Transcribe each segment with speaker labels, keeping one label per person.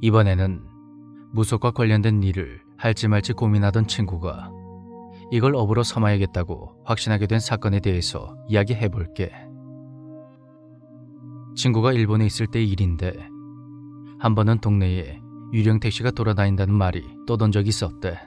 Speaker 1: 이번에는 무속과 관련된 일을 할지 말지 고민하던 친구가 이걸 업으로 삼아야겠다고 확신하게 된 사건에 대해서 이야기해볼게. 친구가 일본에 있을 때의 일인데 한 번은 동네에 유령 택시가 돌아다닌다는 말이 떠돈 적이 있었대.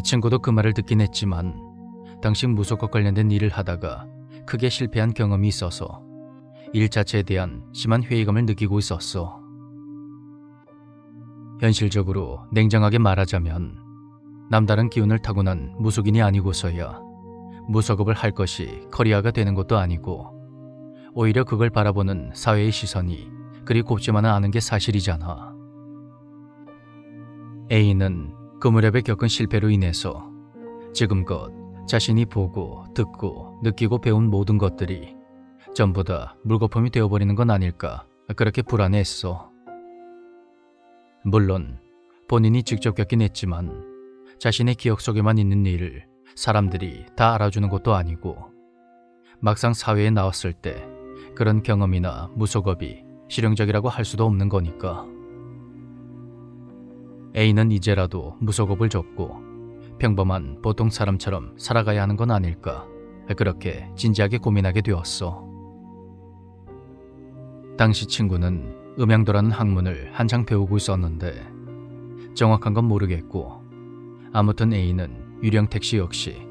Speaker 1: 친구도 그 말을 듣긴 했지만 당시 무속과 관련된 일을 하다가 크게 실패한 경험이 있어서 일 자체에 대한 심한 회의감을 느끼고 있었어. 현실적으로 냉정하게 말하자면 남다른 기운을 타고난 무속인이 아니고서야 무속업을 할 것이 커리어가 되는 것도 아니고 오히려 그걸 바라보는 사회의 시선이 그리 곱지만은 않은 게 사실이잖아. A는 그 무렵에 겪은 실패로 인해서 지금껏 자신이 보고 듣고 느끼고 배운 모든 것들이 전부 다 물거품이 되어버리는 건 아닐까 그렇게 불안해했어. 물론 본인이 직접 겪긴 했지만 자신의 기억 속에만 있는 일을 사람들이 다 알아주는 것도 아니고 막상 사회에 나왔을 때 그런 경험이나 무속업이 실용적이라고 할 수도 없는 거니까. A는 이제라도 무속업을 접고 평범한 보통 사람처럼 살아가야 하는 건 아닐까 그렇게 진지하게 고민하게 되었어. 당시 친구는 음양도라는 학문을 한창 배우고 있었는데 정확한 건 모르겠고 아무튼 A는 유령 택시 역시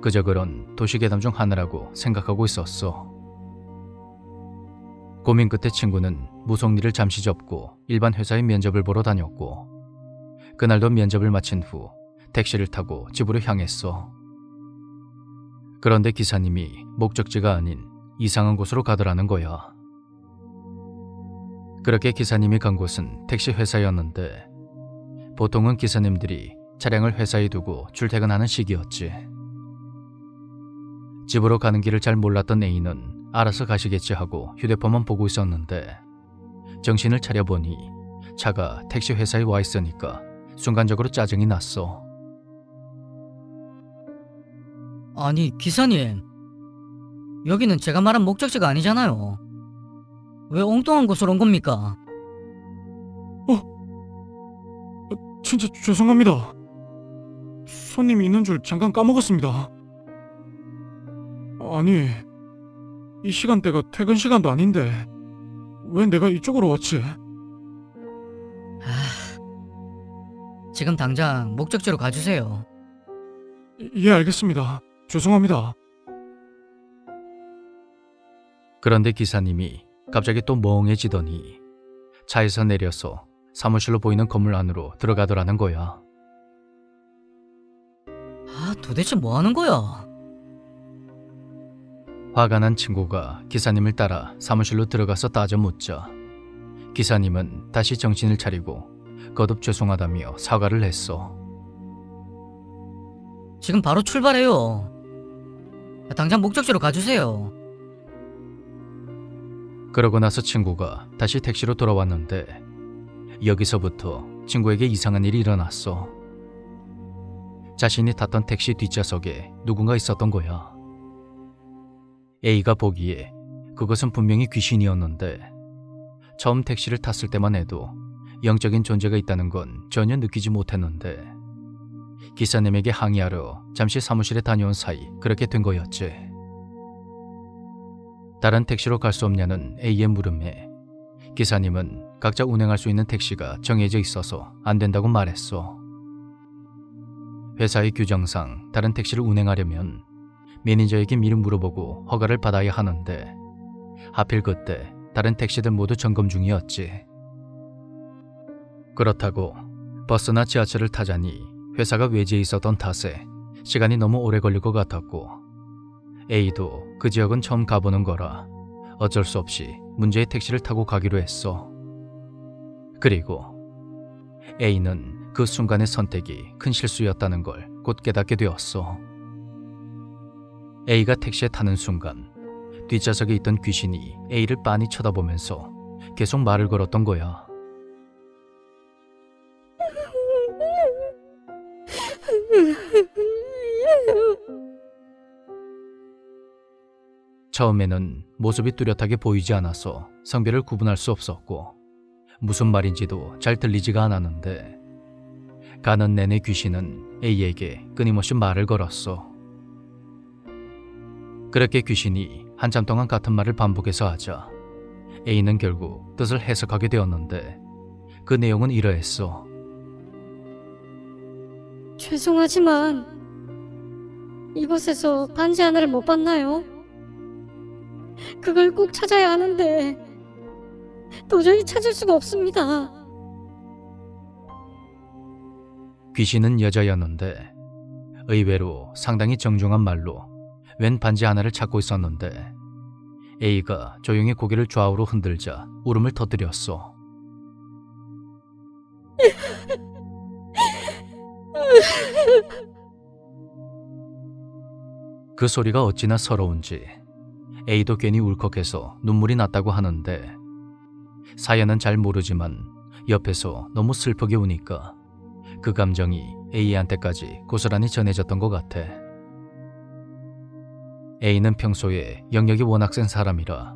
Speaker 1: 그저 그런 도시괴담 중 하나라고 생각하고 있었어. 고민 끝에 친구는 무속 일을 잠시 접고 일반 회사에 면접을 보러 다녔고 그날도 면접을 마친 후 택시를 타고 집으로 향했어. 그런데 기사님이 목적지가 아닌 이상한 곳으로 가더라는 거야. 그렇게 기사님이 간 곳은 택시 회사였는데 보통은 기사님들이 차량을 회사에 두고 출퇴근하는 시기였지. 집으로 가는 길을 잘 몰랐던 A는 알아서 가시겠지 하고 휴대폰만 보고 있었는데 정신을 차려보니 차가 택시 회사에 와 있으니까 순간적으로 짜증이 났어.
Speaker 2: 아니 기사님, 여기는 제가 말한 목적지가 아니잖아요. 왜 엉뚱한 곳으로 온 겁니까?
Speaker 3: 진짜 죄송합니다. 손님이 있는 줄 잠깐 까먹었습니다. 아니, 이 시간대가 퇴근 시간도 아닌데 왜 내가 이쪽으로 왔지?
Speaker 2: 지금 당장 목적지로 가주세요.
Speaker 3: 예, 알겠습니다. 죄송합니다.
Speaker 1: 그런데 기사님이 갑자기 또 멍해지더니 차에서 내려서 사무실로 보이는 건물 안으로 들어가더라는 거야.
Speaker 2: 도대체 뭐 하는 거야?
Speaker 1: 화가 난 친구가 기사님을 따라 사무실로 들어가서 따져 묻자 기사님은 다시 정신을 차리고 거듭 죄송하다며 사과를 했어.
Speaker 2: 지금 바로 출발해요. 당장 목적지로 가주세요.
Speaker 1: 그러고 나서 친구가 다시 택시로 돌아왔는데 여기서부터 친구에게 이상한 일이 일어났어. 자신이 탔던 택시 뒷좌석에 누군가 있었던 거야. A가 보기에 그것은 분명히 귀신이었는데 처음 택시를 탔을 때만 해도 영적인 존재가 있다는 건 전혀 느끼지 못했는데 기사님에게 항의하러 잠시 사무실에 다녀온 사이 그렇게 된 거였지. 다른 택시로 갈 수 없냐는 A의 물음에 기사님은 각자 운행할 수 있는 택시가 정해져 있어서 안 된다고 말했어. 회사의 규정상 다른 택시를 운행하려면 매니저에게 미리 물어보고 허가를 받아야 하는데 하필 그때 다른 택시들 모두 점검 중이었지. 그렇다고 버스나 지하철을 타자니 회사가 외지에 있었던 탓에 시간이 너무 오래 걸릴 것 같았고 A도 그 지역은 처음 가보는 거라 어쩔 수 없이 문제의 택시를 타고 가기로 했어. 그리고 A는 그 순간의 선택이 큰 실수였다는 걸 곧 깨닫게 되었어. A가 택시에 타는 순간 뒷좌석에 있던 귀신이 A를 빤히 쳐다보면서 계속 말을 걸었던 거야. 처음에는 모습이 뚜렷하게 보이지 않아서 성별을 구분할 수 없었고 무슨 말인지도 잘 들리지가 않았는데 가는 내내 귀신은 A에게 끊임없이 말을 걸었어. 그렇게 귀신이 한참 동안 같은 말을 반복해서 하자 A는 결국 뜻을 해석하게 되었는데 그 내용은 이러했어.
Speaker 4: 죄송하지만 이곳에서 반지 하나를 못 봤나요? 그걸 꼭 찾아야 하는데 도저히 찾을 수가 없습니다.
Speaker 1: 귀신은 여자였는데 의외로 상당히 정중한 말로 웬 반지 하나를 찾고 있었는데 A가 조용히 고개를 좌우로 흔들자 울음을 터뜨렸어. 그 소리가 어찌나 서러운지 A도 괜히 울컥해서 눈물이 났다고 하는데 사연은 잘 모르지만 옆에서 너무 슬프게 우니까 그 감정이 A한테까지 고스란히 전해졌던 것 같아. A는 평소에 영역이 워낙 센 사람이라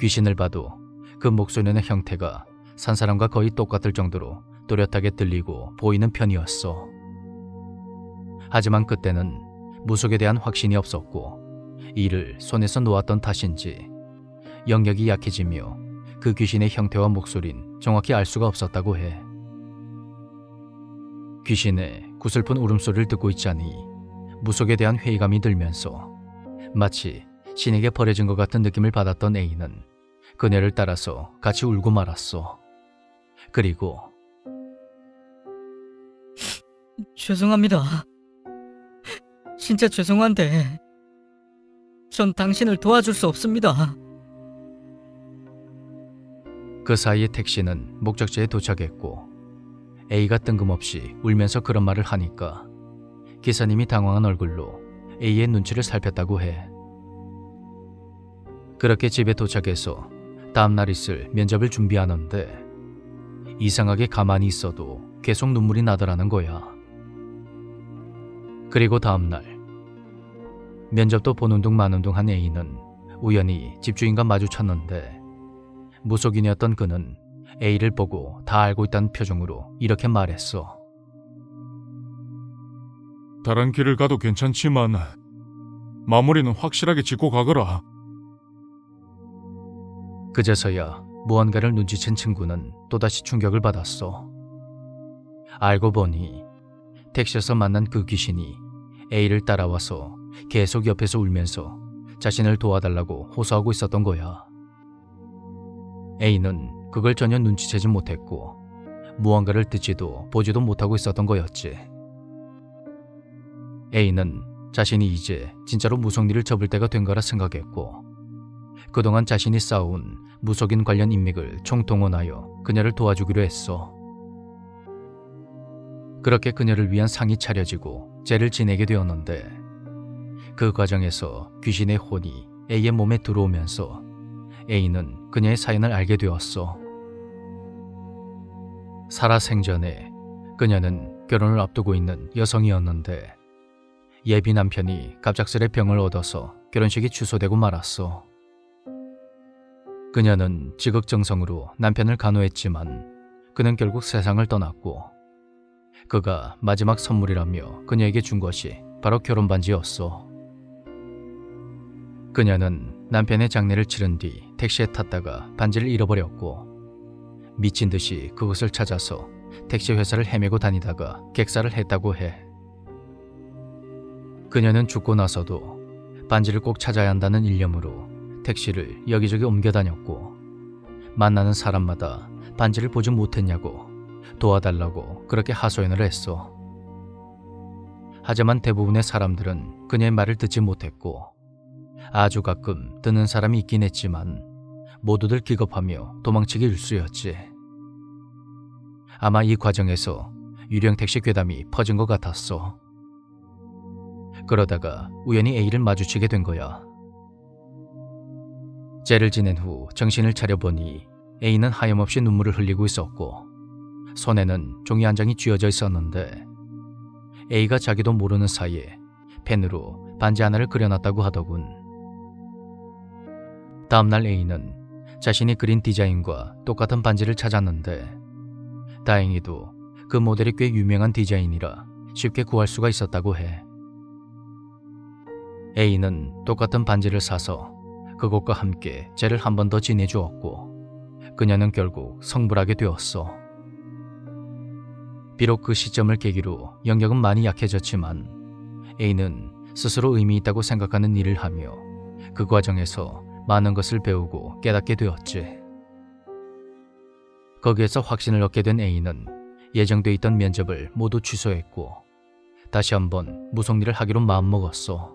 Speaker 1: 귀신을 봐도 그 목소리의 형태가 산 사람과 거의 똑같을 정도로 또렷하게 들리고 보이는 편이었어. 하지만 그때는 무속에 대한 확신이 없었고 이를 손에서 놓았던 탓인지 영역이 약해지며 그 귀신의 형태와 목소리는 정확히 알 수가 없었다고 해. 귀신의 구슬픈 울음소리를 듣고 있자니 무속에 대한 회의감이 들면서 마치 신에게 버려진 것 같은 느낌을 받았던 A는 그녀를 따라서 같이 울고 말았어. 그리고
Speaker 2: 죄송합니다. 진짜 죄송한데 전 당신을 도와줄 수 없습니다.
Speaker 1: 그 사이에 택시는 목적지에 도착했고 A가 뜬금없이 울면서 그런 말을 하니까 기사님이 당황한 얼굴로 A의 눈치를 살폈다고 해. 그렇게 집에 도착해서 다음날 있을 면접을 준비하는데 이상하게 가만히 있어도 계속 눈물이 나더라는 거야. 그리고 다음날 면접도 보는 둥 마는 둥 한 A는 우연히 집주인과 마주쳤는데 무속인이었던 그는 A를 보고 다 알고 있다는 표정으로 이렇게 말했어.
Speaker 3: 다른 길을 가도 괜찮지만 마무리는 확실하게 짓고 가거라.
Speaker 1: 그제서야 무언가를 눈치챈 친구는 또다시 충격을 받았어. 알고 보니 택시에서 만난 그 귀신이 A를 따라와서 계속 옆에서 울면서 자신을 도와달라고 호소하고 있었던 거야. A는 그걸 전혀 눈치채지 못했고 무언가를 듣지도 보지도 못하고 있었던 거였지. A는 자신이 이제 진짜로 무속일을 접을 때가 된 거라 생각했고 그동안 자신이 쌓아온 무속인 관련 인맥을 총동원하여 그녀를 도와주기로 했어. 그렇게 그녀를 위한 상이 차려지고 제를 지내게 되었는데 그 과정에서 귀신의 혼이 A의 몸에 들어오면서 A는 그녀의 사연을 알게 되었어. 살아생전에 그녀는 결혼을 앞두고 있는 여성이었는데 예비 남편이 갑작스레 병을 얻어서 결혼식이 취소되고 말았어. 그녀는 지극정성으로 남편을 간호했지만 그는 결국 세상을 떠났고 그가 마지막 선물이라며 그녀에게 준 것이 바로 결혼 반지였어. 그녀는 남편의 장례를 치른 뒤 택시에 탔다가 반지를 잃어버렸고 미친 듯이 그것을 찾아서 택시 회사를 헤매고 다니다가 객사를 했다고 해. 그녀는 죽고 나서도 반지를 꼭 찾아야 한다는 일념으로 택시를 여기저기 옮겨 다녔고 만나는 사람마다 반지를 보지 못했냐고 도와달라고 그렇게 하소연을 했어. 하지만 대부분의 사람들은 그녀의 말을 듣지 못했고 아주 가끔 듣는 사람이 있긴 했지만 모두들 기겁하며 도망치기 일쑤였지. 아마 이 과정에서 유령 택시 괴담이 퍼진 것 같았어. 그러다가 우연히 A를 마주치게 된 거야. 제를 지낸 후 정신을 차려보니 A는 하염없이 눈물을 흘리고 있었고 손에는 종이 한 장이 쥐어져 있었는데 A가 자기도 모르는 사이에 펜으로 반지 하나를 그려놨다고 하더군. 다음날 A는 자신이 그린 디자인과 똑같은 반지를 찾았는데 다행히도 그 모델이 꽤 유명한 디자인이라 쉽게 구할 수가 있었다고 해. A는 똑같은 반지를 사서 그것과 함께 쟤를 한 번 더 지내주었고 그녀는 결국 성불하게 되었어. 비록 그 시점을 계기로 영역은 많이 약해졌지만 A는 스스로 의미 있다고 생각하는 일을 하며 그 과정에서 많은 것을 배우고 깨닫게 되었지. 거기에서 확신을 얻게 된 A는 예정돼 있던 면접을 모두 취소했고 다시 한번 무속 일을 하기로 마음먹었어.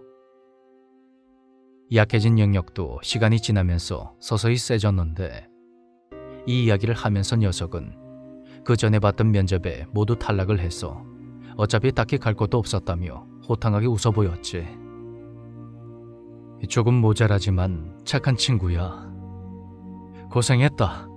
Speaker 1: 약해진 영역도 시간이 지나면서 서서히 세졌는데 이 이야기를 하면서 녀석은 그 전에 봤던 면접에 모두 탈락을 해서 어차피 딱히 갈 곳도 없었다며 호탕하게 웃어 보였지. 조금 모자라지만 착한 친구야. 고생했다.